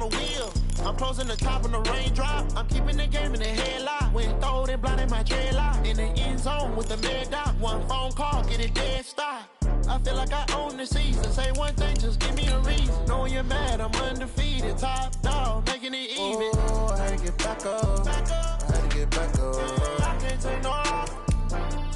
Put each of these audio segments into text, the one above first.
the wheel. I'm closing the top on the raindrop. I'm keeping the game in the headlock. When throwed and blinded my dreadlock. In the end zone with the mad dot. One phone call, get it dead stop. I feel like I own the season. Say one thing, just give me a reason. Knowing you're mad, I'm undefeated. Top dog, making it even. Oh, I had to get back up. I had to get back up. I can't take no loss.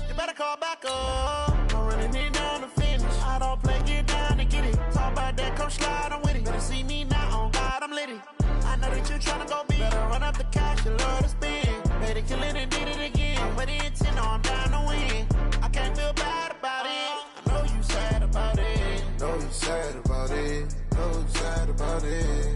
You better call back up. I'm running it down to finish. I don't play, get down and get it. Talk about that, come slide, I'm with it. Better see me now, on God, I'm litty. I know that you tryna go big. Better run up the cash, you love to spend. Made it, kill it, and did it again. But the intent, no, I'm down to win. I can't feel bad about it. I know you sad about it. Know you sad about it. Know you sad about it.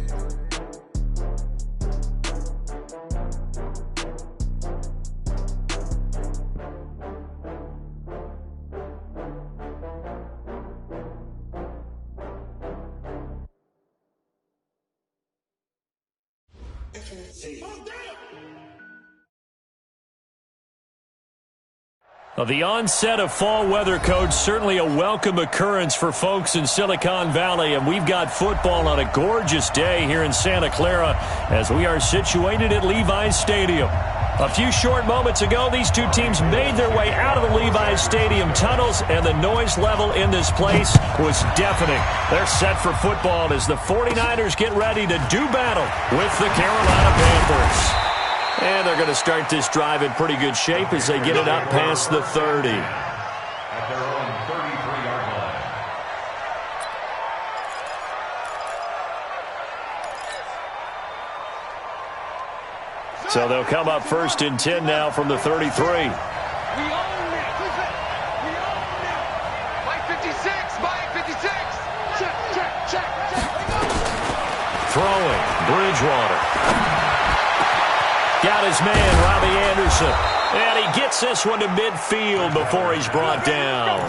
Well, the onset of fall weather, Coach, certainly a welcome occurrence for folks in Silicon Valley, and we've got football on a gorgeous day here in Santa Clara as we are situated at Levi's Stadium. A few short moments ago, these two teams made their way out of the Levi's Stadium tunnels, and the noise level in this place was deafening. They're set for football as the 49ers get ready to do battle with the Carolina Panthers. And they're going to start this drive in pretty good shape as they get it up past the 30. At their own 33-yard line. So they'll come up first and 10 now from the 33. We own it. We own it. Mike 56. Mike 56. Check. Throwing. Bridgewater. Got his man, Robbie Anderson. And he gets this one to midfield before he's brought down.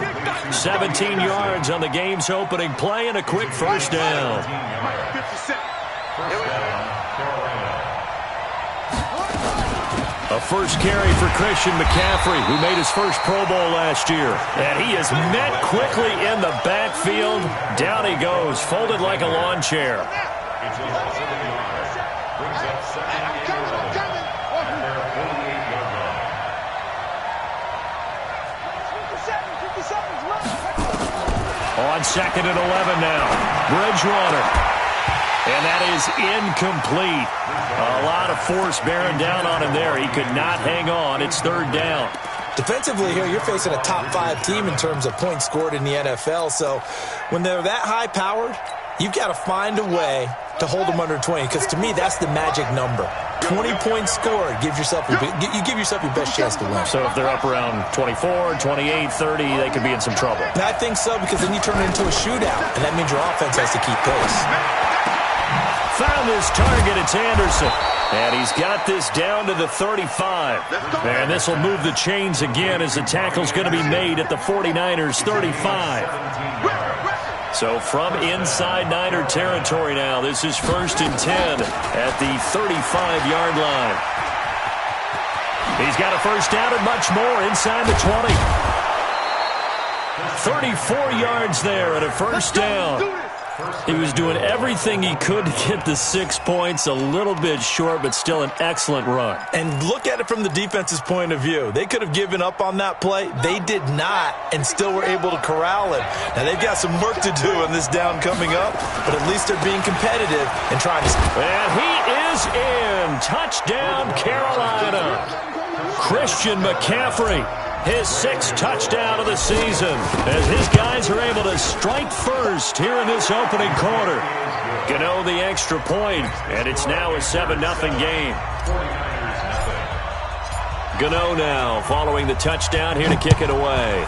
17 yards on the game's opening play and a quick first down. A first carry for Christian McCaffrey, who made his first Pro Bowl last year. And he is met quickly in the backfield. Down he goes, folded like a lawn chair. It's a loss of the yard. Brings up second and 11 at their 48-yard line. On second and 11 now. Bridgewater. And that is incomplete. A lot of force bearing down on him there. He could not hang on. It's third down. Defensively here, you're facing a top-5 team in terms of points scored in the NFL. So when they're that high-powered, you've got to find a way to hold them under 20, because to me, that's the magic number. 20 points scored, you give yourself your best chance to win. So if they're up around 24, 28, 30, they could be in some trouble. And I think so, because then you turn it into a shootout, and that means your offense has to keep pace. Found his target, it's Anderson. And he's got this down to the 35. And this will move the chains again as the tackle's going to be made at the 49ers' 35. So from inside Niner territory now, this is first and 10 at the 35-yard line. He's got a first down and much more inside the 20. 34 yards there and a first down. He was doing everything he could to get the 6 points, a little bit short, but still an excellent run. And look at it from the defense's point of view. They could have given up on that play. They did not, and still were able to corral it. Now, they've got some work to do on this down coming up, but at least they're being competitive and trying to... And he is in. Touchdown, Carolina. Christian McCaffrey. His 6th touchdown of the season as his guys are able to strike first here in this opening quarter. Gano the extra point, and it's now a 7-0 game. Gano now following the touchdown here to kick it away.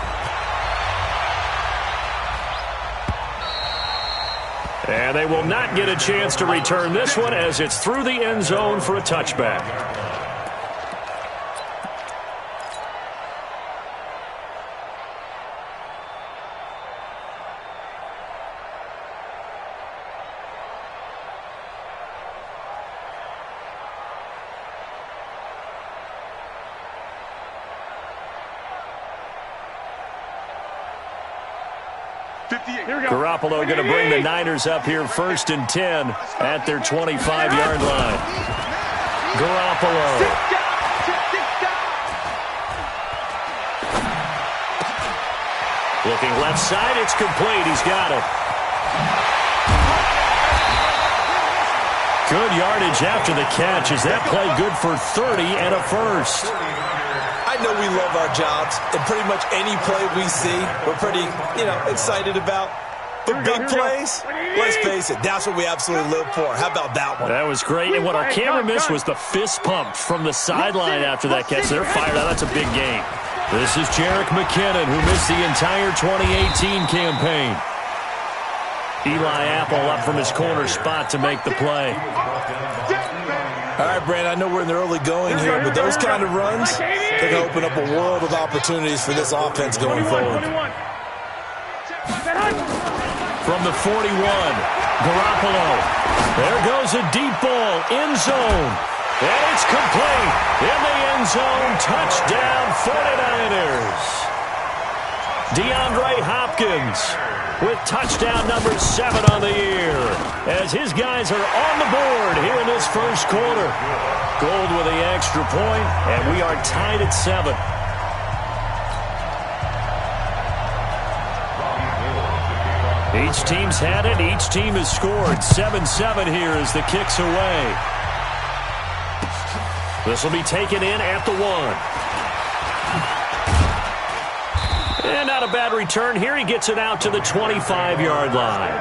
And they will not get a chance to return this one as it's through the end zone for a touchback. Garoppolo going to bring the Niners up here 1st and 10 at their 25-yard line. Garoppolo. Looking left side, it's complete. He's got it. Good yardage after the catch. Is that play good for 30 and a first? I know we love our jobs, and pretty much any play we see, we're pretty, excited about. The big plays, let's face it, that's what we absolutely live for. How about that one? That was great, and what our camera missed was the fist pump from the sideline after that catch. They're fired out. That's a big game. This is Jerick McKinnon, who missed the entire 2018 campaign. Eli Apple up from his corner spot to make the play. All right, Brandon, I know we're in the early going here, but those kind of runs, they're going to open up a world of opportunities for this offense going forward. From the 41, Garoppolo. There goes a deep ball, end zone. And it's complete. In the end zone, touchdown 49ers. DeAndre Hopkins with touchdown number 7 on the year, as his guys are on the board here in this first quarter. Gold with the extra point, and we are tied at 7. Each team's had it. Each team has scored. 7-7 here as the kick's away. This will be taken in at the 1. And not a bad return here. He gets it out to the 25-yard line.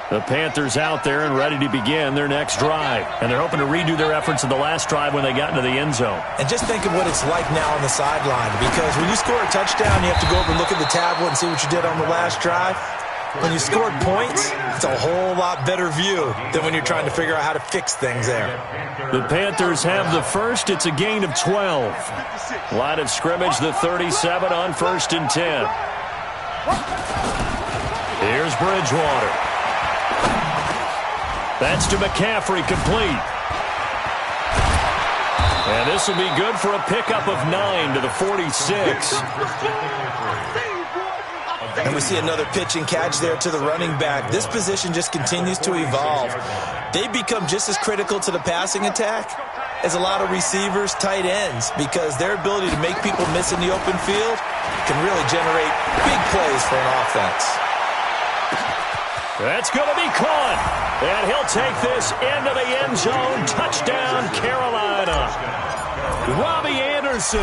The Panthers out there and ready to begin their next drive. And they're hoping to redo their efforts of the last drive when they got into the end zone. And just think of what it's like now on the sideline, because when you score a touchdown, you have to go over and look at the tablet and see what you did on the last drive. When you scored points, it's a whole lot better view than when you're trying to figure out how to fix things there. The Panthers have the first. It's a gain of 12. Line of scrimmage, the 37 on 1st and 10. Here's Bridgewater. That's to McCaffrey, complete. And this will be good for a pickup of 9 to the 46. And we see another pitch and catch there to the running back. This position just continues to evolve. They become just as critical to the passing attack as a lot of receivers, tight ends, because their ability to make people miss in the open field can really generate big plays for an offense. That's going to be caught. And he'll take this into the end zone. Touchdown, Carolina. Robbie Anderson,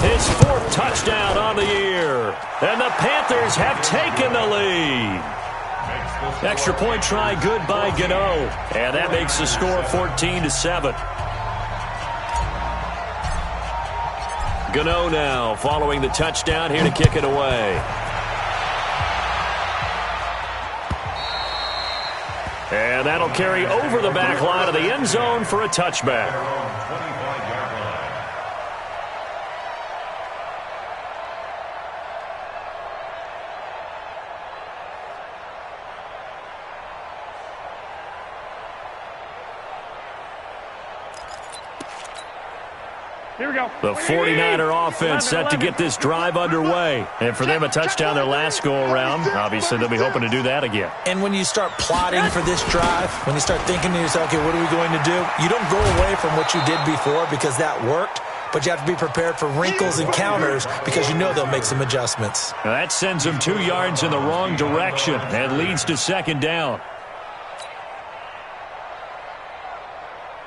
his 4th touchdown on the year. And the Panthers have taken the lead. Extra point try good by Gano. And that makes the score 14-7. Gano now following the touchdown here to kick it away. And that'll carry over the back line of the end zone for a touchback. Here we go. The 49er offense set to get this drive underway. And for them, a touchdown their last go-around. Obviously, they'll be hoping to do that again. And when you start plotting for this drive, when you start thinking to yourself, okay, what are we going to do? You don't go away from what you did before because that worked, but you have to be prepared for wrinkles and counters because you know they'll make some adjustments. Now that sends them 2 yards in the wrong direction and leads to 2nd down.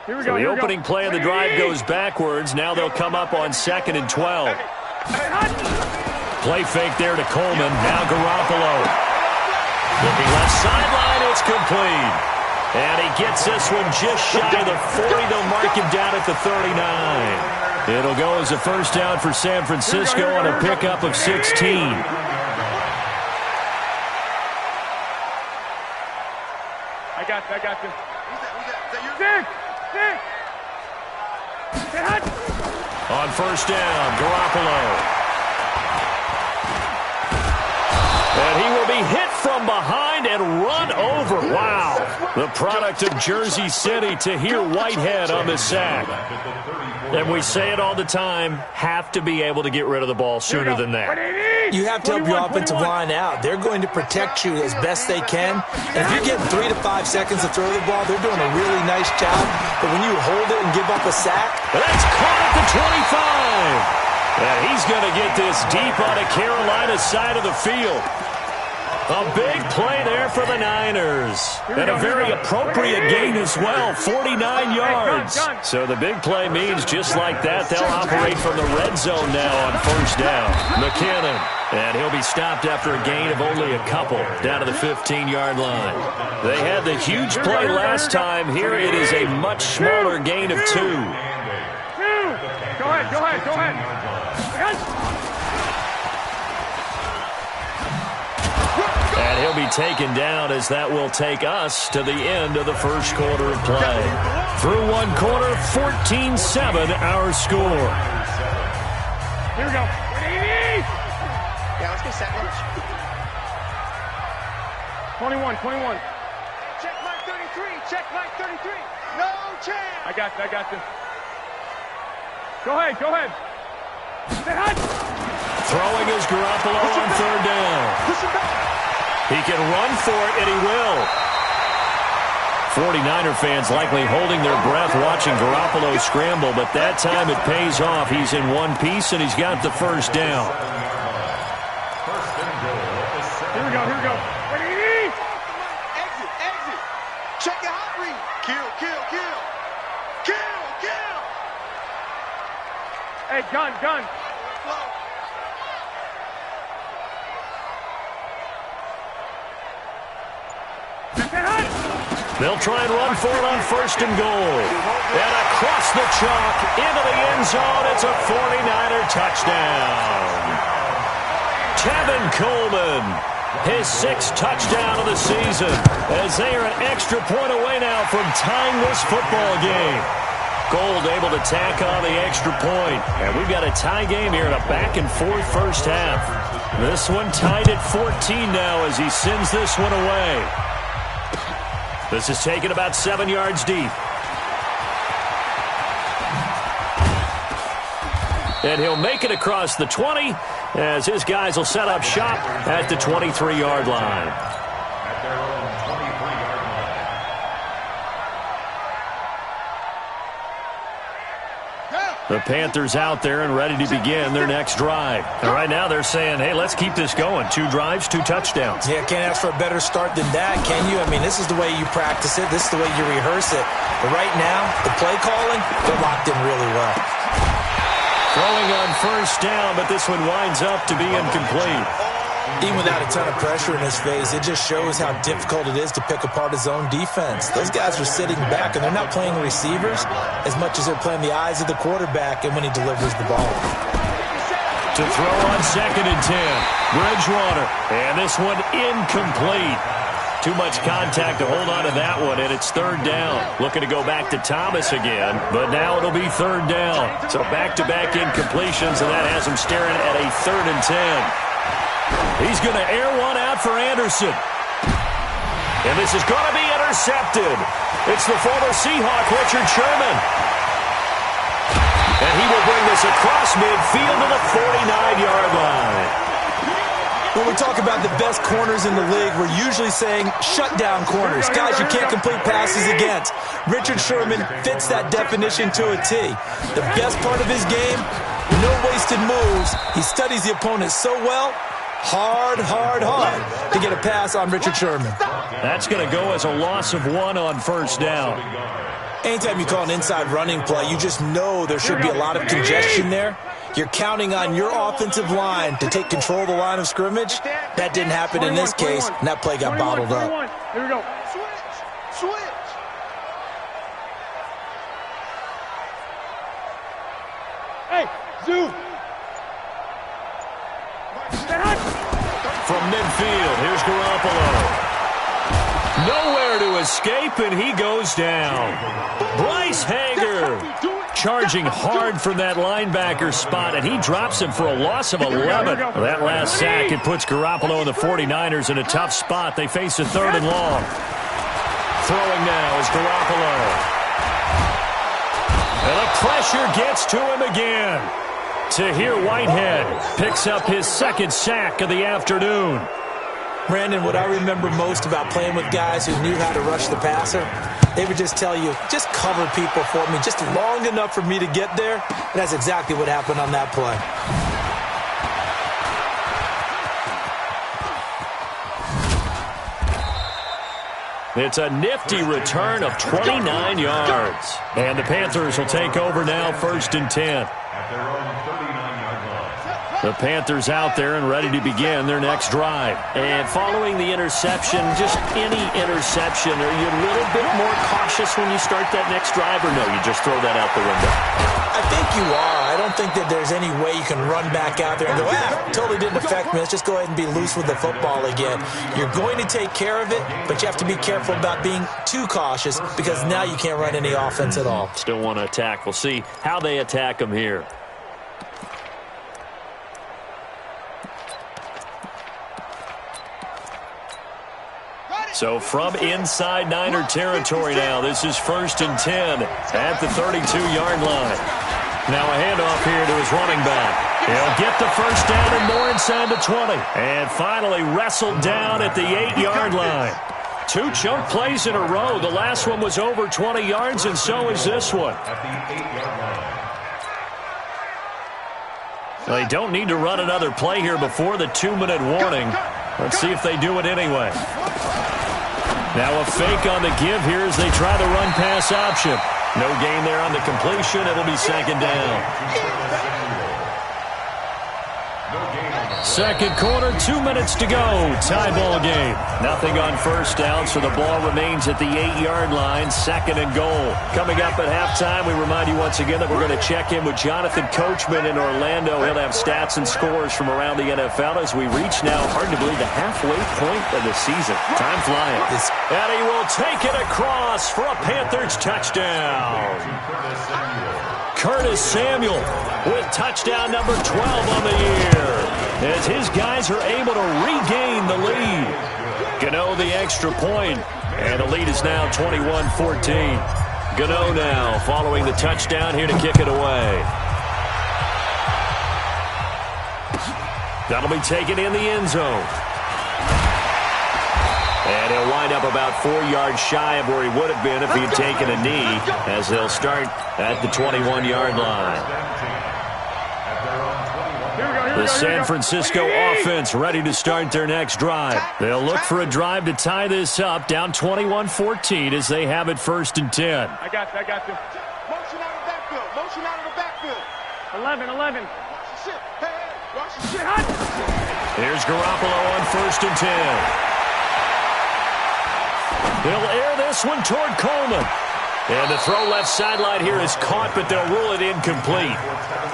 So the opening play of the drive goes backwards. Now they'll come up on 2nd and 12. Play fake there to Coleman. Now Garoppolo. Looking left sideline. It's complete. And he gets this one just shy of the 40. They'll mark him down at the 39. It'll go as a first down for San Francisco on a pickup of 16. I got you. On first down, Garoppolo. And he will be hit from behind and run over. Wow. The product of Jersey City, Tahir Whitehead on the sack. And we say it all the time, have to be able to get rid of the ball sooner than that. You have to help your offensive line out. They're going to protect you as best they can. And if you're getting 3 to 5 seconds to throw the ball, they're doing a really nice job. But when you hold it and give up a sack. That's caught at the 25. And he's going to get this deep on the Carolina side of the field. A big play there for the Niners. And a very appropriate gain as well, 49 yards. So the big play means just like that, they'll operate from the red zone now on first down. McKinnon. And he'll be stopped after a gain of only a couple down to the 15-yard line. They had the huge play last time. Here it is a much smaller gain of 2. Go ahead. And he'll be taken down as that will take us to the end of the first quarter of play. Through one quarter, 14-7 our score. Here we go. Yeah, let's get set. 21. Check Mike 33. No chance. I got this. Go ahead. Throwing is Garoppolo on third down. Push him back. He can run for it, and he will. 49er fans likely holding their breath watching Garoppolo scramble, but that time it pays off. He's in one piece, and he's got the first down. Here we go. Exit. Check the hot read. Kill. Hey, gun. Flow. They'll try and run for it on first and goal. And across the chalk into the end zone. It's a 49er touchdown. Tevin Coleman, his 6th touchdown of the season, as they are an extra point away now from tying this football game. Gold able to tack on the extra point. And we've got a tie game here in a back-and-forth first half. This one tied at 14 now as he sends this one away. This is taken about 7 yards deep. And he'll make it across the 20 as his guys will set up shop at the 23-yard line. The Panthers out there and ready to begin their next drive. And right now they're saying, hey, let's keep this going. 2 drives, 2 touchdowns. Yeah, can't ask for a better start than that, can you? I mean, this is the way you practice it. This is the way you rehearse it. But right now, the play calling, they're locked in really well. Throwing on first down, but this one winds up to be incomplete. Even without a ton of pressure in his face, it just shows how difficult it is to pick apart his own defense. Those guys are sitting back, and they're not playing receivers as much as they're playing the eyes of the quarterback and when he delivers the ball. To throw on 2nd and 10. Bridgewater. And this one incomplete. Too much contact to hold on to that one, and it's 3rd down. Looking to go back to Thomas again, but now it'll be 3rd down. So back-to-back incompletions, and that has him staring at a 3rd and 10. He's going to air one out for Anderson. And this is going to be intercepted. It's the former Seahawk, Richard Sherman. And he will bring this across midfield to the 49-yard line. When we talk about the best corners in the league, we're usually saying shutdown corners, guys you can't complete passes against. Richard Sherman fits that definition to a T. The best part of his game, no wasted moves. He studies the opponent so well. Hard to get a pass on Richard Sherman. That's going to go as a loss of 1 on first down. Anytime you call an inside running play, you just know there should be a lot of congestion there. You're counting on your offensive line to take control of the line of scrimmage. That didn't happen in this case, and that play got bottled up. Here we go. Switch. Hey, Zoo. From midfield, here's Garoppolo. Nowhere to escape, and he goes down. Bryce Hager charging hard from that linebacker spot, and he drops him for a loss of 11. That last sack, it puts Garoppolo and the 49ers in a tough spot. They face a 3rd and long. Throwing now is Garoppolo. And the pressure gets to him again. Tahir Whitehead picks up his 2nd sack of the afternoon. Brandon, what I remember most about playing with guys who knew how to rush the passer, they would just tell you, just cover people for me, just long enough for me to get there. And that's exactly what happened on that play. It's a nifty return of 29 yards. And the Panthers will take over now, 1st and 10. The Panthers out there and ready to begin their next drive. And following the interception, just any interception, are you a little bit more cautious when you start that next drive, or no, you just throw that out the window? I think you are. I don't think that there's any way you can run back out there and go, totally didn't affect me. Let's just go ahead and be loose with the football again. You're going to take care of it, but you have to be careful about being too cautious because now you can't run any offense at all. Still want to attack. We'll see how they attack them here. So from inside Niner territory now, this is 1st and 10 at the 32-yard line. Now a handoff here to his running back. He'll get the first down and more inside the 20. And finally wrestled down at the 8-yard line. 2 chunk plays in a row. The last one was over 20 yards, and so is this one. They don't need to run another play here before the 2-minute warning. Let's see if they do it anyway. Now a fake on the give here as they try the run-pass option. No gain there on the completion. It'll be 2nd down. Second quarter, 2 minutes to go. Tie ball game. Nothing on first down, so the ball remains at the 8-yard line. 2nd and goal. Coming up at halftime, we remind you once again that we're going to check in with Jonathan Coachman in Orlando. He'll have stats and scores from around the NFL as we reach now, hard to believe, the halfway point of the season. Time flying. And he will take it across for a Panthers touchdown. Curtis Samuel with touchdown number 12 on the year, as his guys are able to regain the lead. Gano the extra point, and the lead is now 21-14. Gano now following the touchdown here to kick it away. That'll be taken in the end zone. And he'll wind up about 4 yards shy of where he would have been if he had taken a knee, as they'll start at the 21-yard line. The San Francisco offense ready to start their next drive. They'll look for a drive to tie this up, down 21-14 as they have it 1st and 10. I got you. Motion out of the backfield. Motion out of the backfield. 11. Shit. Hey, watch the shit. Here's Garoppolo on 1st and 10. They'll air this one toward Coleman. And the throw left sideline here is caught, but they'll rule it incomplete.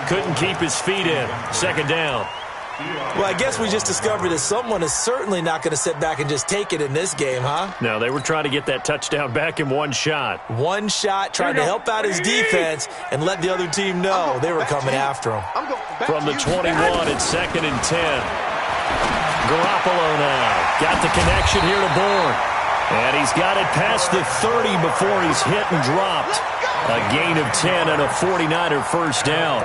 Couldn't keep his feet in. 2nd down. Well, I guess we just discovered that someone is certainly not going to sit back and just take it in this game, huh? No, they were trying to get that touchdown back in one shot. One shot, trying to help out his defense and let the other team know they were coming after him. From the 21, it's 2nd and 10. Garoppolo now got the connection here to Bourne. And he's got it past the 30 before he's hit and dropped. A gain of 10 and a 49er first down.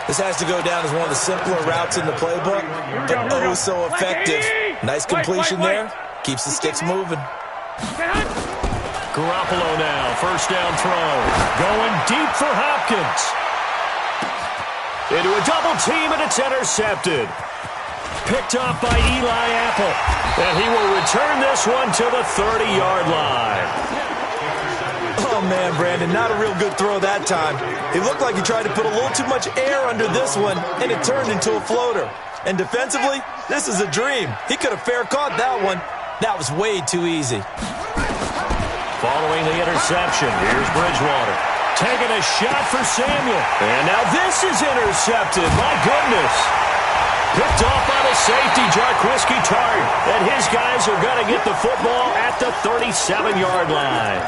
This has to go down as one of the simpler routes in the playbook, but oh so effective. Nice completion there. Keeps the sticks moving. Garoppolo now, first down throw. Going deep for Hopkins. Into a double team, and it's intercepted. Picked off by Eli Apple. And he will return this one to the 30-yard line. Oh, man, Brandon, not a real good throw that time. It looked like he tried to put a little too much air under this one, and it turned into a floater. And defensively, this is a dream. He could have fair caught that one. That was way too easy. Following the interception, here's Bridgewater. Taking a shot for Samuel. And now this is intercepted. My goodness. Picked off by the safety, Jarquiski Tart. And his guys are going to get the football at the 37-yard line.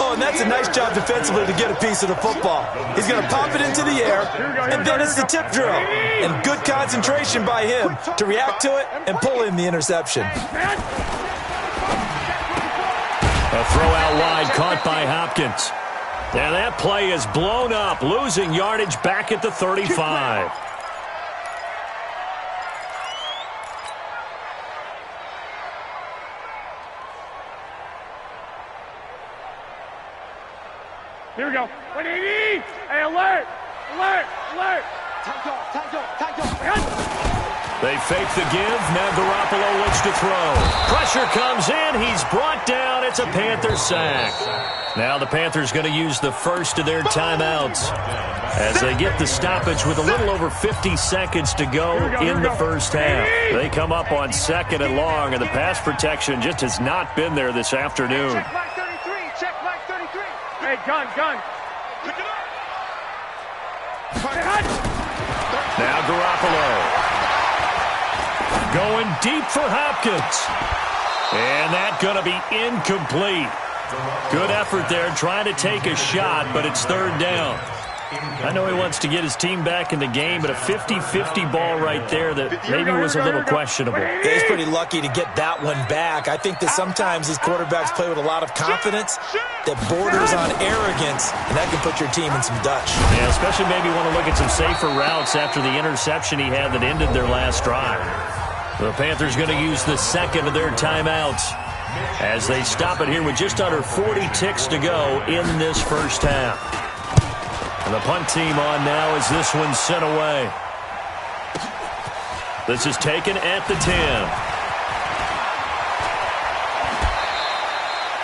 Oh, and that's a nice job defensively to get a piece of the football. He's going to pop it into the air, and then it's the tip drill. And good concentration by him to react to it and pull in the interception. A throw out wide caught by Hopkins. And that play is blown up, losing yardage back at the 35. Here we go. 180! Hey, alert! Alert! Alert! They fake the give. Now Garoppolo looks to throw. Pressure comes in. He's brought down. It's a Panther sack. Now the Panthers going to use the first of their timeouts as they get the stoppage with a little over 50 seconds to go in the first half. They come up on 2nd and long, and the pass protection just has not been there this afternoon. Check Mike 33. Check Mike 33. Hey, gun. Pick it up. Now Garoppolo going deep for Hopkins. And that's going to be incomplete. Good effort there trying to take a shot, but it's 3rd down. I know he wants to get his team back in the game, but a 50-50 ball right there that maybe was a little questionable. Yeah, he's pretty lucky to get that one back. I think that sometimes these quarterbacks play with a lot of confidence that borders on arrogance, and that can put your team in some Dutch. Yeah, especially maybe want to look at some safer routes after the interception he had that ended their last drive. The Panthers going to use the 2nd of their timeouts as they stop it here with just under 40 ticks to go in this first half. And the punt team on now as this one's sent away. This is taken at the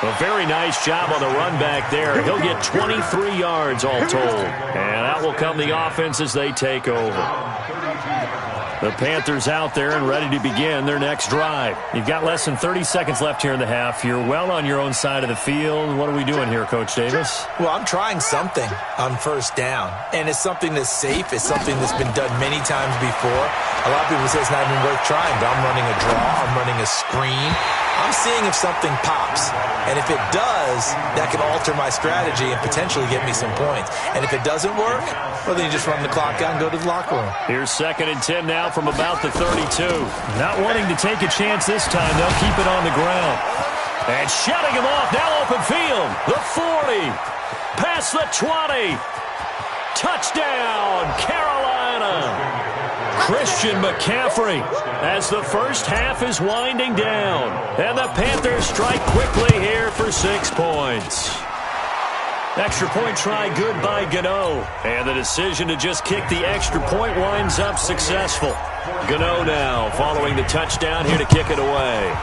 10. A very nice job on the run back there. He'll get 23 yards all told. And out will come the offense as they take over. The Panthers out there and ready to begin their next drive. You've got less than 30 seconds left here in the half. You're well on your own side of the field. What are we doing here, Coach Davis? Well, I'm trying something on 1st down, and it's something that's safe. It's something that's been done many times before. A lot of people say it's not even worth trying, but I'm running a draw. I'm running a screen. I'm seeing if something pops, and if it does, that can alter my strategy and potentially get me some points. And if it doesn't work, well, then you just run the clock out and go to the locker room. Here's 2nd and 10 now from about the 32. Not wanting to take a chance this time, they'll keep it on the ground. And shutting him off, now open field. The 40, past the 20. Touchdown, Carolina. Christian McCaffrey as the first half is winding down. And the Panthers strike quickly here for 6 points. Extra point try good by Gano. And the decision to just kick the extra point winds up successful. Gano now following the touchdown here to kick it away.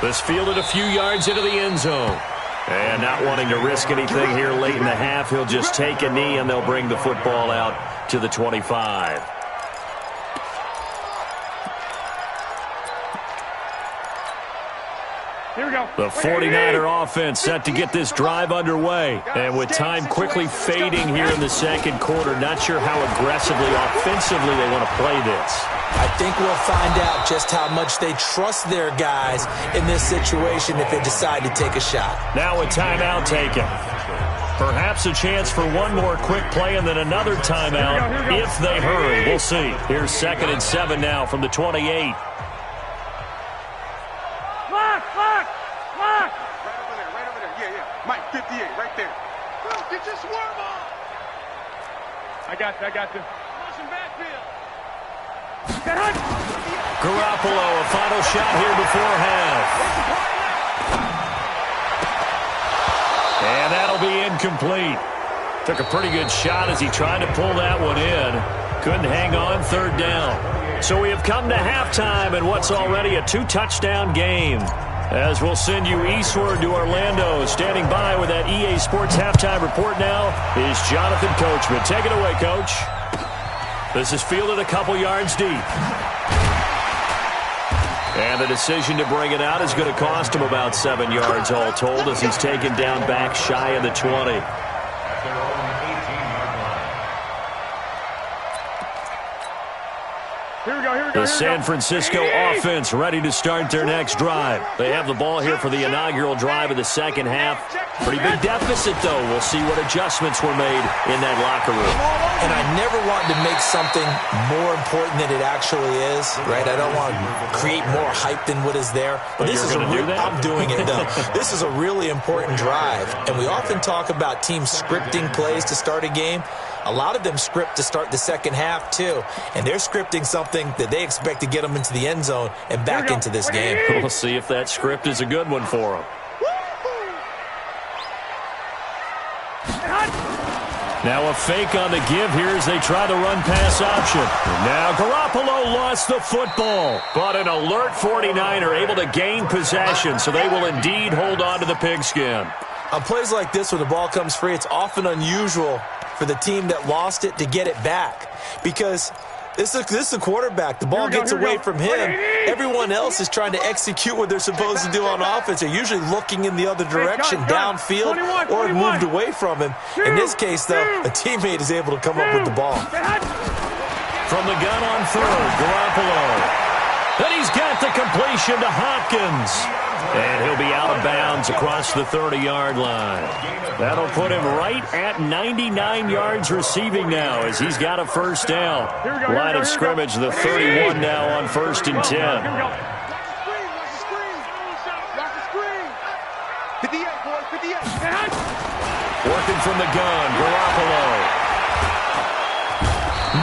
This fielded a few yards into the end zone. And not wanting to risk anything here late in the half, he'll just take a knee and they'll bring the football out to the 25. Here we go. The 49er offense set to get this drive underway. And with time quickly fading here in the 2nd quarter, not sure how aggressively, offensively they want to play this. I think we'll find out just how much they trust their guys in this situation if they decide to take a shot. Now a timeout taken. Perhaps a chance for one more quick play and then another timeout if they hurry. We'll see. Here's 2nd and 7 now from the 28. Right over there. Yeah. Mike 58, right there. Get your swarm on. I got you. Motion backfield. Garoppolo, a final shot here before half. And that'll be incomplete. Took a pretty good shot as he tried to pull that one in. Couldn't hang on, 3rd down. So we have come to halftime in what's already a 2-touchdown game. As we'll send you eastward to Orlando. Standing by with that EA Sports halftime report now is Jonathan Coachman. Take it away, Coach. This is fielded a couple yards deep. And the decision to bring it out is going to cost him about 7 yards all told as he's taken down back shy of the 20. The San Francisco offense ready to start their next drive. They have the ball here for the inaugural drive of the second half. Pretty big deficit, though. We'll see what adjustments were made in that locker room. And I never want to make something more important than it actually is, right? I don't want to create more hype than what is there. But this is I'm doing it, though. This is a really important drive. And we often talk about teams scripting plays to start a game. A lot of them script to start the second half, too. And they're scripting something that they expect to get them into the end zone and back into this game. We'll see if that script is a good one for them. Now a fake on the give here as they try the run-pass option. Now Garoppolo lost the football, but an alert 49er able to gain possession, so they will indeed hold on to the pigskin. On plays like this where the ball comes free, it's often unusual for the team that lost it to get it back because this is a quarterback. The ball gets away from him. Everyone else is trying to execute what they're supposed to do on offense. They're usually looking in the other direction, downfield, or moved away from him. In this case, though, a teammate is able to come up with the ball. From the gun on third, Garoppolo. And he's got the completion to Hopkins. And he'll be out of bounds across the 30-yard line. That'll put him right at 99 yards receiving now as he's got a first down. Line of scrimmage, the 31 now on 1st and 10. 58, boys, 58. Working from the gun, Garoppolo.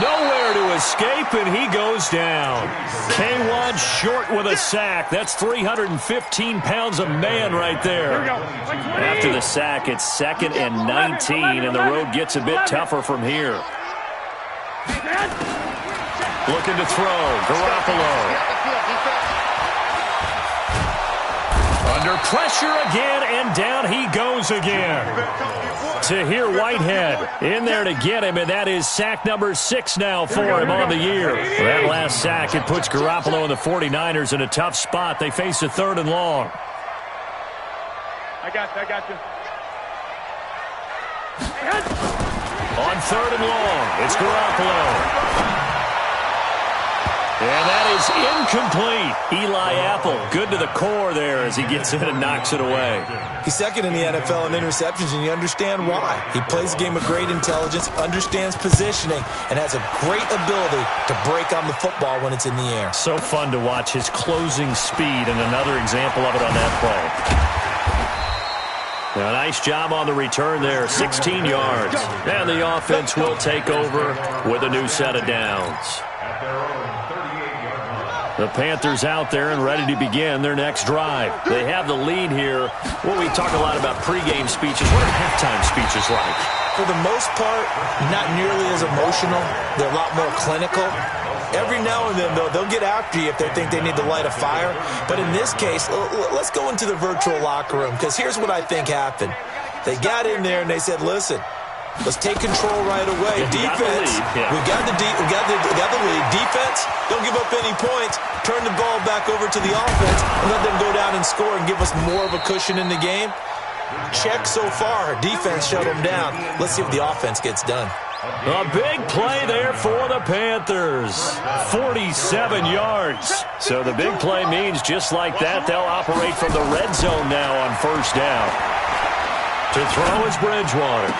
Nowhere to escape, and he goes down. K1 short with a sack. That's 315 pounds a man right there. After the sack, it's 2nd and 19, and the road gets a bit tougher from here. Looking to throw, Garoppolo. Under pressure again, and down he goes again. Tahir Whitehead in there to get him, and that is sack number 6 now for him on the year. That last sack, it puts Garoppolo and the 49ers in a tough spot. They face a 3rd and long. I got you. On 3rd and long, it's Garoppolo. And that is incomplete. Eli Apple, good to the core there as he gets in and knocks it away. He's 2nd in the NFL in interceptions, and you understand why. He plays a game of great intelligence, understands positioning, and has a great ability to break on the football when it's in the air. So fun to watch his closing speed, and another example of it on that play. Now, nice job on the return there, 16 yards. And the offense will take over with a new set of downs. The Panthers out there and ready to begin their next drive. They have the lead here. Well, we talk a lot about pregame speeches. What are halftime speeches like? For the most part, not nearly as emotional. They're a lot more clinical. Every now and then, though, they'll get after you if they think they need to light a fire. But in this case, let's go into the virtual locker room, because here's what I think happened. They got in there and they said, listen, let's take control right away. Defense, we got the lead. Defense, don't give up any points. Turn the ball back over to the offense and let them go down and score and give us more of a cushion in the game. Check so far. Defense shut them down. Let's see if the offense gets done. A big play there for the Panthers. 47 yards. So the big play means just like that, they'll operate from the red zone now on 1st down. To throw is Bridgewater.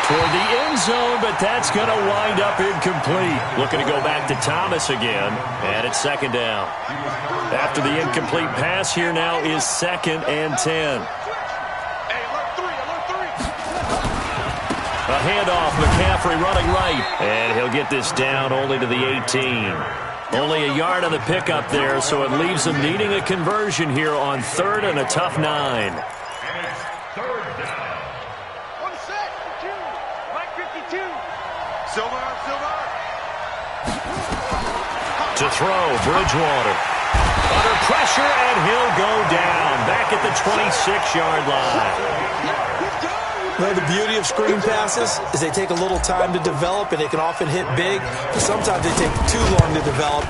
Toward the end zone, but that's going to wind up incomplete. Looking to go back to Thomas again, and it's 2nd down. After the incomplete pass, here now is 2nd and 10. A handoff, McCaffrey running right, and he'll get this down only to the 18. Only a yard on the pickup there, so it leaves them needing a conversion here on 3rd and a tough 9. To throw, Bridgewater. Under pressure, and he'll go down. Back at the 26-yard line. Well, the beauty of screen passes is they take a little time to develop, and they can often hit big. But sometimes they take too long to develop.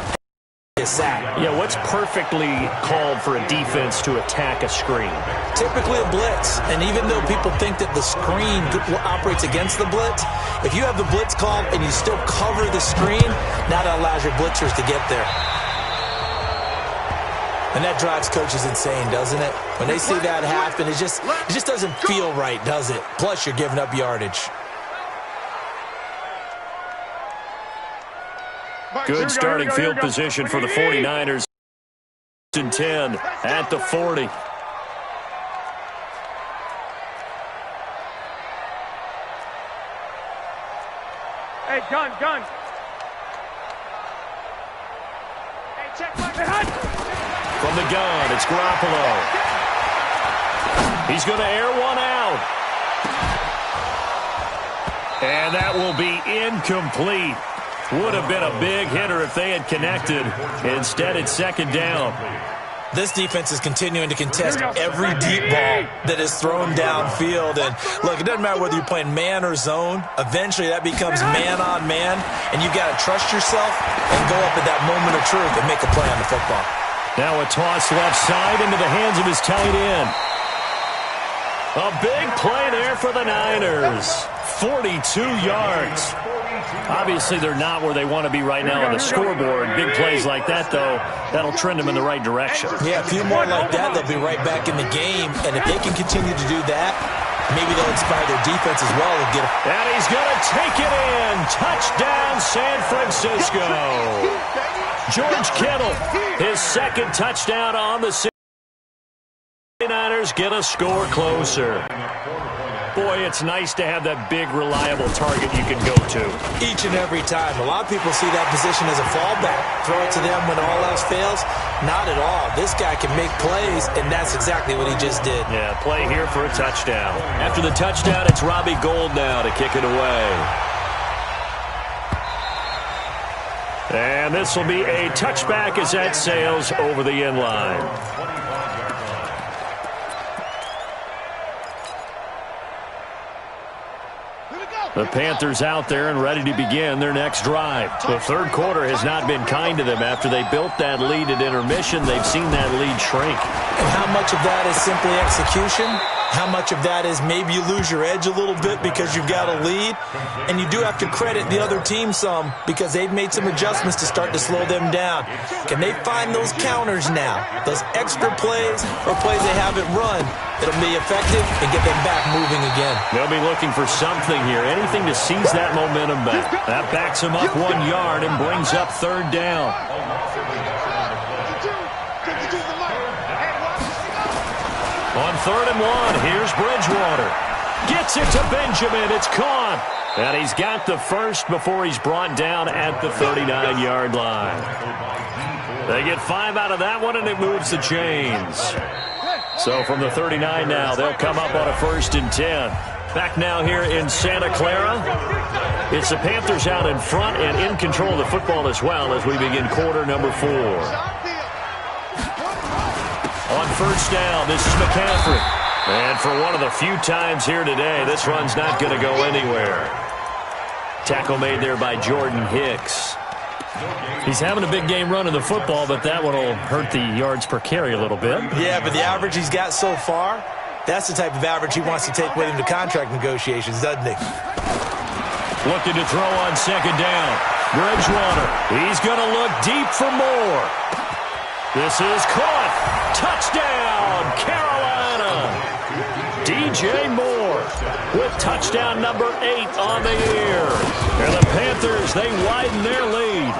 a sack. Yeah, what's perfectly called for a defense to attack a screen? Typically a blitz, and even though people think that the screen operates against the blitz, if you have the blitz called and you still cover the screen, now that allows your blitzers to get there. And that drives coaches insane, doesn't it? When they see that happen, it just doesn't feel right, does it? Plus, you're giving up yardage. Good starting field position for the 49ers. 10 at the 40. Hey, gun. Hey, check my head. From the gun, it's Garoppolo. He's going to air one out. And that will be incomplete. Would have been a big hitter if they had connected. Instead, it's second down. This defense is continuing to contest every deep ball that is thrown downfield. And, look, it doesn't matter whether you're playing man or zone. Eventually, that becomes man-on-man, and you've got to trust yourself and go up at that moment of truth and make a play on the football. Now a toss left side into the hands of his tight end. A big play there for the Niners. 42 yards. Obviously, they're not where they want to be right now on the scoreboard. Big plays like that, though, that'll trend them in the right direction. Yeah, a few more like that, they'll be right back in the game. And if they can continue to do that, maybe they'll inspire their defense as well. And he's going to take it in. Touchdown, San Francisco. George Kittle, his second touchdown on the 49ers get a score closer. Boy, it's nice to have that big, reliable target you can go to. Each and every time. A lot of people see that position as a fallback. Throw it to them when all else fails. Not at all. This guy can make plays, and that's exactly what he just did. Yeah, play here for a touchdown. After the touchdown, it's Robbie Gould now to kick it away. And this will be a touchback as that sails over the end line. The Panthers out there and ready to begin their next drive. The third quarter has not been kind to them. After they built that lead at intermission, they've seen that lead shrink. And how much of that is simply execution? How much of that is maybe you lose your edge a little bit because you've got a lead? And you do have to credit the other team some because they've made some adjustments to start to slow them down. Can they find those counters now? Those extra plays or plays they haven't run that'll be effective and get them back moving again. They'll be looking for something here, anything to seize that momentum back. That backs them up 1 yard and brings up third down. On 3rd and 1, here's Bridgewater. Gets it to Benjamin. It's caught. And he's got the first before he's brought down at the 39-yard line. They get 5 out of that one, and it moves the chains. So from the 39 now, they'll come up on a 1st and 10. Back now here in Santa Clara. It's the Panthers out in front and in control of the football as well as we begin quarter number 4. On 1st down, this is McCaffrey. And for one of the few times here today, this run's not going to go anywhere. Tackle made there by Jordan Hicks. He's having a big game running the football, but that one will hurt the yards per carry a little bit. Yeah, but the average he's got so far, that's the type of average he wants to take with him to contract negotiations, doesn't he? Looking to throw on 2nd down. Bridgewater, he's going to look deep for more. This is caught. Touchdown, Carolina. DJ Moore with touchdown number 8 on the year. And the Panthers, they widen their lead.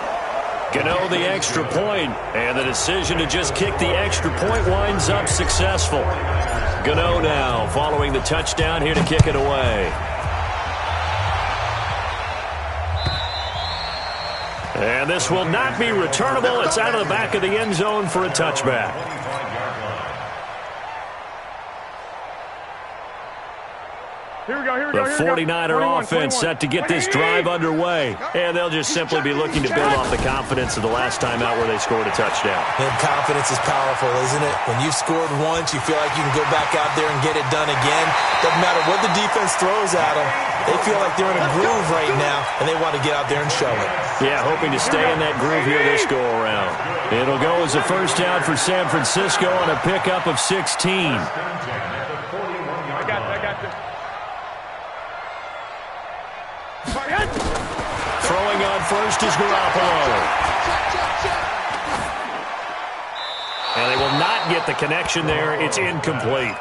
Gano the extra point, and the decision to just kick the extra point winds up successful. Gano now following the touchdown here to kick it away. And this will not be returnable. It's out of the back of the end zone for a touchback. The 49er offense set to get this drive underway. And they'll just simply be looking to build off the confidence of the last time out where they scored a touchdown. And confidence is powerful, isn't it? When you've scored once, you feel like you can go back out there and get it done again. Doesn't matter what the defense throws at them. They feel like they're in a groove right now, and they want to get out there and show it. Yeah, hoping to stay in that groove here this go-around. It'll go as a first down for San Francisco on a pickup of 16. I got this. Throwing on first is Garoppolo. And they will not get the connection there. It's incomplete.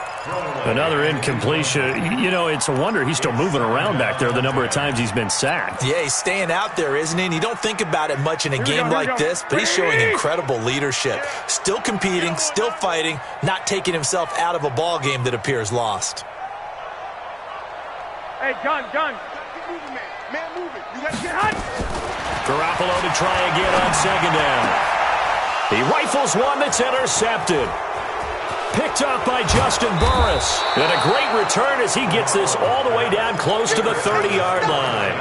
Another incompletion. You know, it's a wonder he's still moving around back there the number of times he's been sacked. Yeah, he's staying out there, isn't he? And you don't think about it much in a game like this, but he's showing incredible leadership. Still competing, still fighting, not taking himself out of a ball game that appears lost. Hey, gun. Keep moving, man. Man, moving. You got to get hot. Garoppolo to try again on second down. He rifles one that's intercepted. Picked up by Justin Burris. And a great return as he gets this all the way down close to the 30-yard line.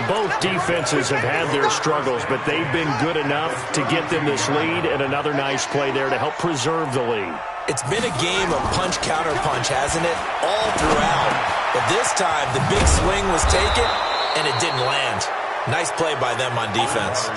Both defenses have had their struggles, but they've been good enough to get them this lead, and another nice play there to help preserve the lead. It's been a game of punch-counter-punch, hasn't it? All throughout. But this time, the big swing was taken, and it didn't land. Nice play by them on defense.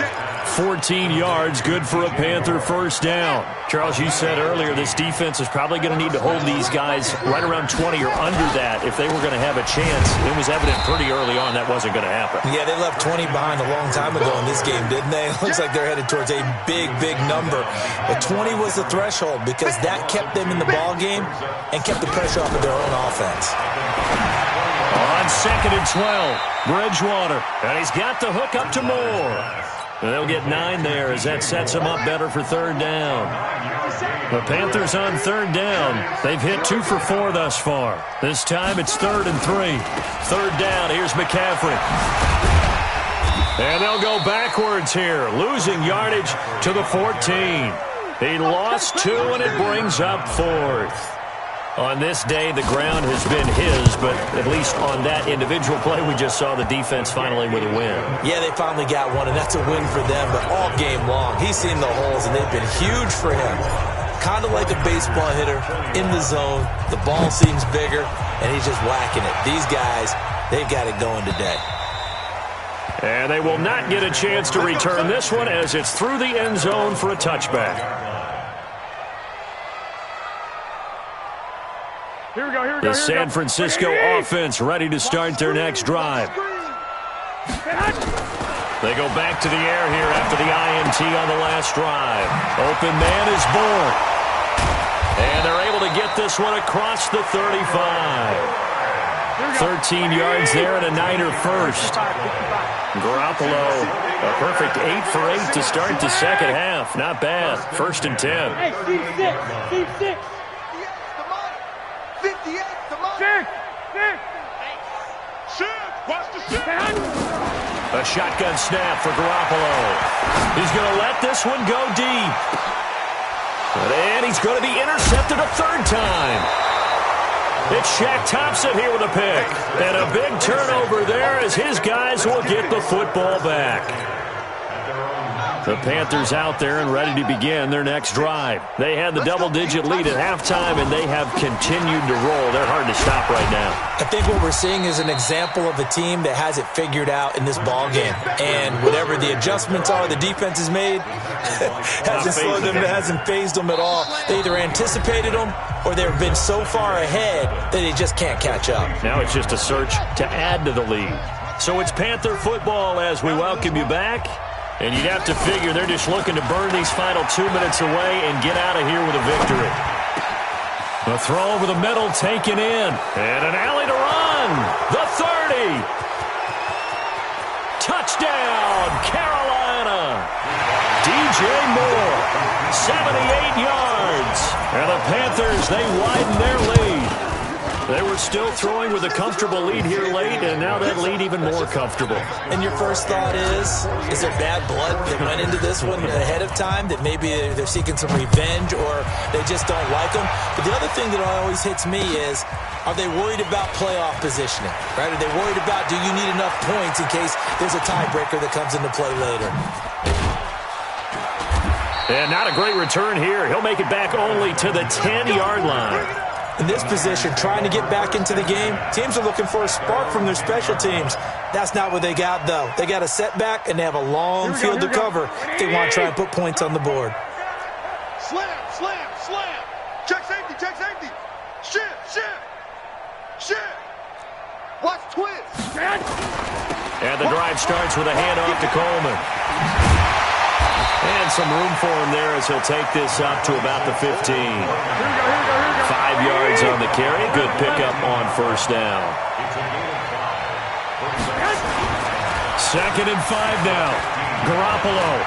14 yards, good for a Panther first down. Charles, you said earlier this defense is probably going to need to hold these guys right around 20 or under that if they were going to have a chance. It was evident pretty early on that wasn't going to happen. Yeah, they left 20 behind a long time ago in this game, didn't they? It looks like they're headed towards a big, big number. But 20 was the threshold because that kept them in the ball game and kept the pressure off of their own offense. On second and 12, Bridgewater. And he's got the hook up to Moore. And they'll get 9 there as that sets them up better for third down. The Panthers on third down. They've hit 2 for 4 thus far. This time it's 3rd and 3. Third down, here's McCaffrey. And they'll go backwards here, losing yardage to the 14. He lost 2, and it brings up 4th. On this day, the ground has been his, but at least on that individual play, we just saw the defense finally with a win. Yeah, they finally got one, and that's a win for them, but all game long, he's seen the holes, and they've been huge for him. Kind of like a baseball hitter in the zone. The ball seems bigger, and he's just whacking it. These guys, they've got it going today. And they will not get a chance to return this one as it's through the end zone for a touchback. The San Francisco offense ready to start their next drive. They go back to the air here after the INT on the last drive. Open man is born. And they're able to get this one across the 35. 13 yards there and a Niner first. Garoppolo, a perfect 8 for 8 to start the second half. Not bad. 1st and 10. Hey, Steve 6. 58, come on. 6. Watch the shit. A shotgun snap for Garoppolo. He's going to let this one go deep. And he's going to be intercepted a 3rd time. It's Shaq Thompson here with a pick. And a big turnover there as his guys will get the football back. The Panthers out there and ready to begin their next drive. They had the double-digit lead at halftime, and they have continued to roll. They're hard to stop right now. I think what we're seeing is an example of a team that has it figured out in this ball game. And whatever the adjustments are the defense has made, hasn't slowed them, hasn't phased them at all. They either anticipated them or they've been so far ahead that they just can't catch up. Now it's just a search to add to the lead. So it's Panther football as we welcome you back. And you'd have to figure they're just looking to burn these final 2 minutes away and get out of here with a victory. A throw over the middle taken in. And an alley to run. The 30. Touchdown, Carolina. DJ Moore, 78 yards. And the Panthers, they widen their lead. They were still throwing with a comfortable lead here late, and now that lead even more comfortable. And your first thought is there bad blood that went into this one ahead of time, that maybe they're seeking some revenge or they just don't like them? But the other thing that always hits me is, are they worried about playoff positioning, right? Are they worried about, do you need enough points in case there's a tiebreaker that comes into play later? And not a great return here. He'll make it back only to the 10-yard line. In this position, trying to get back into the game, teams are looking for a spark from their special teams. That's not what they got, though. They got a setback, and they have a long field to cover if they want to try and put points on the board. Slam, slam, slam. Check safety, check safety. Shift, shift, shift. Watch twist. And the drive starts with a handoff to Coleman. And some room for him there as he'll take this up to about the 15. 5 yards on the carry. Good pickup on first down. 2nd and 5 now. Garoppolo.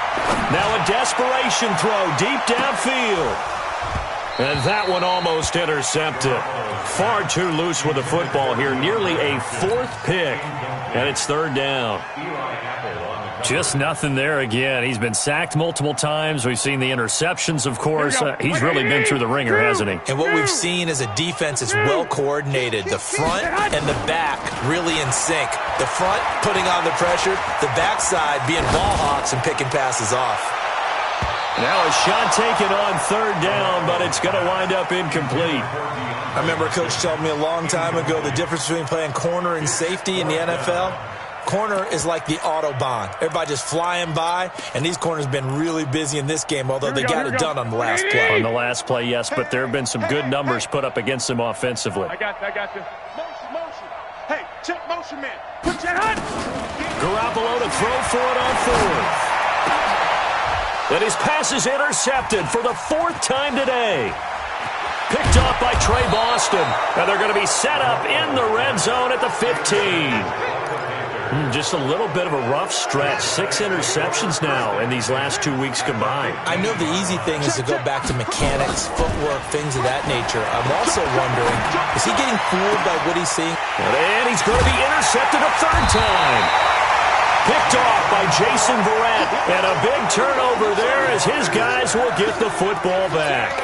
Now a desperation throw deep downfield. And that one almost intercepted. Far too loose with the football here. Nearly a 4th pick. And it's 3rd down. Just nothing there again. He's been sacked multiple times. We've seen the interceptions, of course. He's really been through the ringer, hasn't he? And what we've seen is a defense that's well coordinated. The front and the back really in sync. The front putting on the pressure, the backside being ball hawks and picking passes off. Now a shot taken on 3rd down, but it's going to wind up incomplete. I remember a coach told me a long time ago the difference between playing corner and safety in the NFL. Corner is like the Autobahn. Everybody just flying by, and these corners have been really busy in this game, although they got it done on the last play. On the last play, yes, but there have been some good numbers put up against them offensively. I got this. Motion, motion. Hey, check motion, man. Put your hand. Garoppolo to throw for it on 4th. And his pass is intercepted for the 4th time today. Picked off by Trey Boston. And they're going to be set up in the red zone at the 15. Just a little bit of a rough stretch. 6 interceptions now in these last 2 weeks combined. I know the easy thing is to go back to mechanics, footwork, things of that nature. I'm also wondering, is he getting fooled by what he's seeing? And he's going to be intercepted a 3rd time. Picked off by Jason Verrett. And a big turnover there as his guys will get the football back.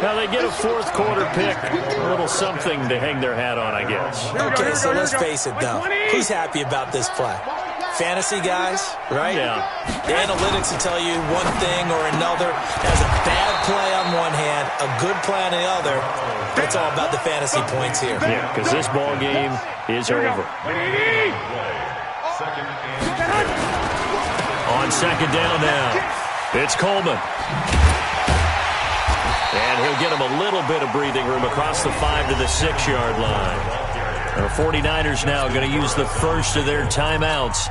Now they get a 4th quarter pick. A little something to hang their hat on, I guess. Okay, so let's face it, though. Who's happy about this play? Fantasy guys, right? Yeah. The analytics will tell you one thing or another. Has a bad play on one hand, a good play on the other. But it's all about the fantasy points here. Yeah, because this ball game is over. On 2nd down now, it's Coleman. And he'll get him a little bit of breathing room across the 5 to the 6-yard line. The 49ers now going to use the first of their timeouts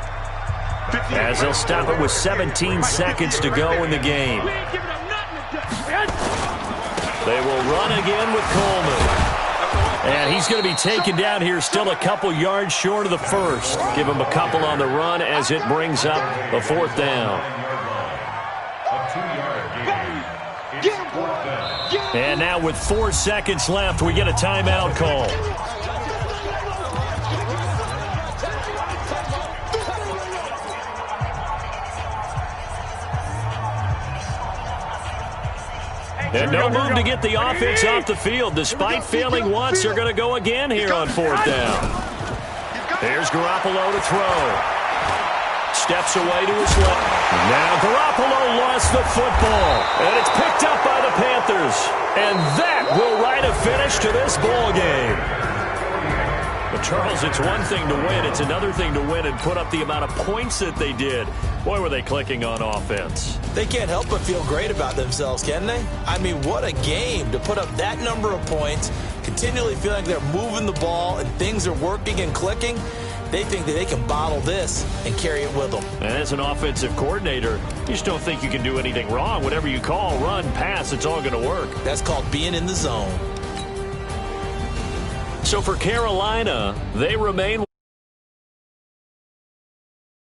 as they'll stop it with 17 seconds to go in the game. They will run again with Coleman. And he's going to be taken down here still a couple yards short of the first. Give him a couple on the run as it brings up a 4th down. And now with 4 seconds left, we get a timeout call. And no move to get the offense off the field. Despite failing once, they're going to go again here on 4th down. Here's Garoppolo to throw. Steps away to his left. Now Garoppolo lost the football. And it's picked up by the Panthers. And that will write a finish to this ball game. But Charles, it's one thing to win. It's another thing to win and put up the amount of points that they did. Boy, were they clicking on offense. They can't help but feel great about themselves, can they? I mean, what a game to put up that number of points, continually feeling they're moving the ball and things are working and clicking. They think that they can bottle this and carry it with them. And as an offensive coordinator, you just don't think you can do anything wrong. Whatever you call, run, pass, it's all going to work. That's called being in the zone. So for Carolina, they remain